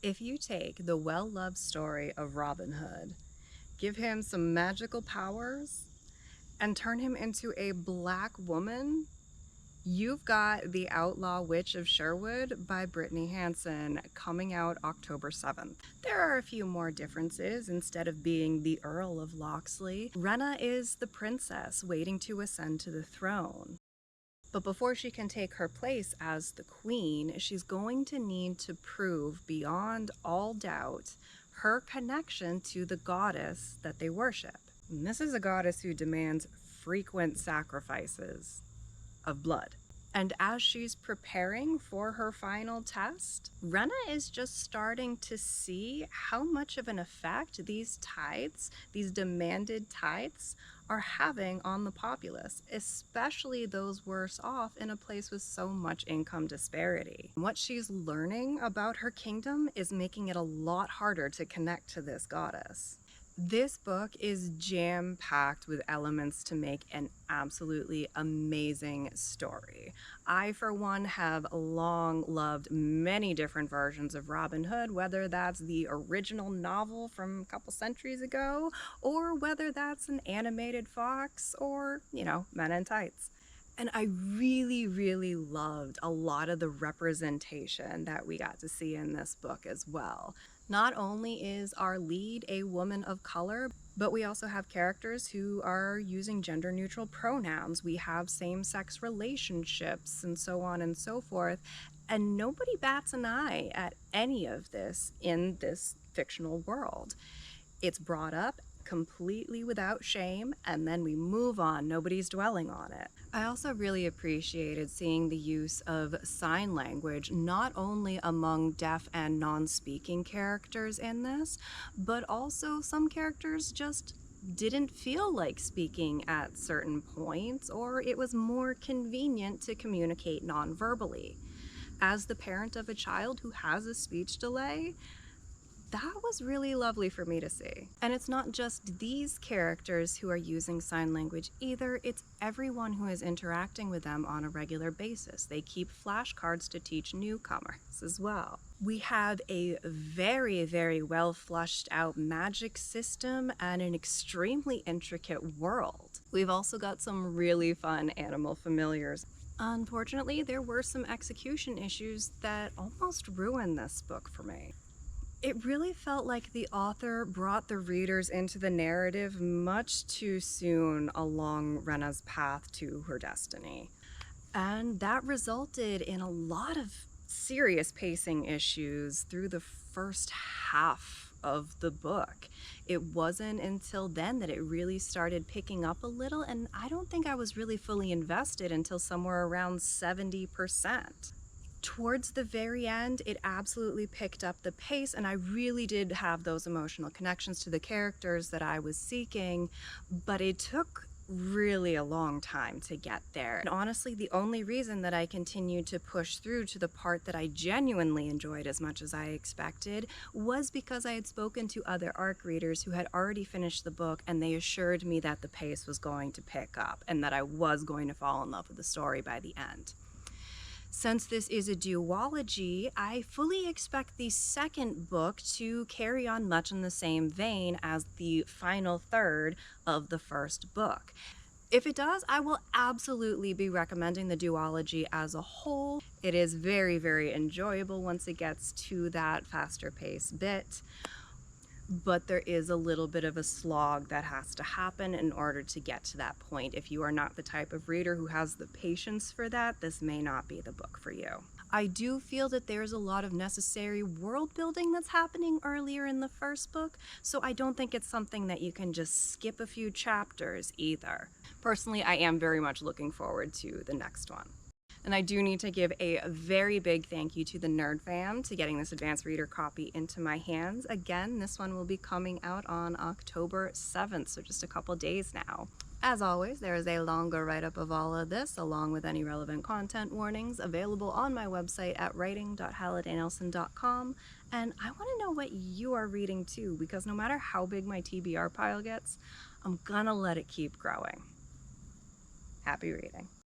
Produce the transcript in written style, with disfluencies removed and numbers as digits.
If you take the well-loved story of Robin Hood, give him some magical powers, and turn him into a black woman, you've got The Outlaw Witch of Sherwood by Brittany Hansen, coming out October 7th. There are a few more differences. Instead of being the Earl of Locksley, Rena is the princess waiting to ascend to the throne. But before she can take her place as the queen, she's going to need to prove beyond all doubt her connection to the goddess that they worship. And this is a goddess who demands frequent sacrifices of blood. And as she's preparing for her final test, Rena is just starting to see how much of an effect these tithes, these demanded tithes, are having on the populace, especially those worse off in a place with so much income disparity. What she's learning about her kingdom is making it a lot harder to connect to this goddess. This book is jam-packed with elements to make an absolutely amazing story. I, for one, have long loved many different versions of Robin Hood, whether that's the original novel from a couple centuries ago, or whether that's an animated Fox, or, Men in Tights. And I really loved a lot of the representation that we got to see in this book as well. Not only is our lead a woman of color, but we also have characters who are using gender-neutral pronouns. We have same-sex relationships and so on and so forth. And nobody bats an eye at any of this in this fictional world. It's brought up completely without shame, and then we move on. Nobody's dwelling on it. I also really appreciated seeing the use of sign language, not only among deaf and non-speaking characters in this, but also some characters just didn't feel like speaking at certain points, or it was more convenient to communicate non-verbally. As the parent of a child who has a speech delay, that was really lovely for me to see. And it's not just these characters who are using sign language either, it's everyone who is interacting with them on a regular basis. They keep flashcards to teach newcomers as well. We have a very well flushed out magic system and an extremely intricate world. We've also got some really fun animal familiars. Unfortunately, there were some execution issues that almost ruined this book for me. It really felt like the author brought the readers into the narrative much too soon along Rena's path to her destiny. And that resulted in a lot of serious pacing issues through the first half of the book. It wasn't until then that it really started picking up a little, and I don't think I was really fully invested until somewhere around 70%. Towards the very end, it absolutely picked up the pace, and I really did have those emotional connections to the characters that I was seeking, but it took really a long time to get there. And honestly, the only reason that I continued to push through to the part that I genuinely enjoyed as much as I expected was because I had spoken to other ARC readers who had already finished the book, and they assured me that the pace was going to pick up and that I was going to fall in love with the story by the end. Since this is a duology, I fully expect the second book to carry on much in the same vein as the final third of the first book. If it does, I will absolutely be recommending the duology as a whole. It is very enjoyable once it gets to that faster paced bit. But there is a little bit of a slog that has to happen in order to get to that point. If you are not the type of reader who has the patience for that, this may not be the book for you. I do feel that there's a lot of necessary world building that's happening earlier in the first book, so I don't think it's something that you can just skip a few chapters either. Personally, I am very much looking forward to the next one. And I do need to give a very big thank you to the Nerd Fam to getting this advanced reader copy into my hands. Again, this one will be coming out on October 7th, so just a couple days now. As always, there is a longer write-up of all of this, along with any relevant content warnings, available on my website at writing.hallidaynelson.com. And I want to know what you are reading too, because no matter how big my TBR pile gets, I'm gonna let it keep growing. Happy reading.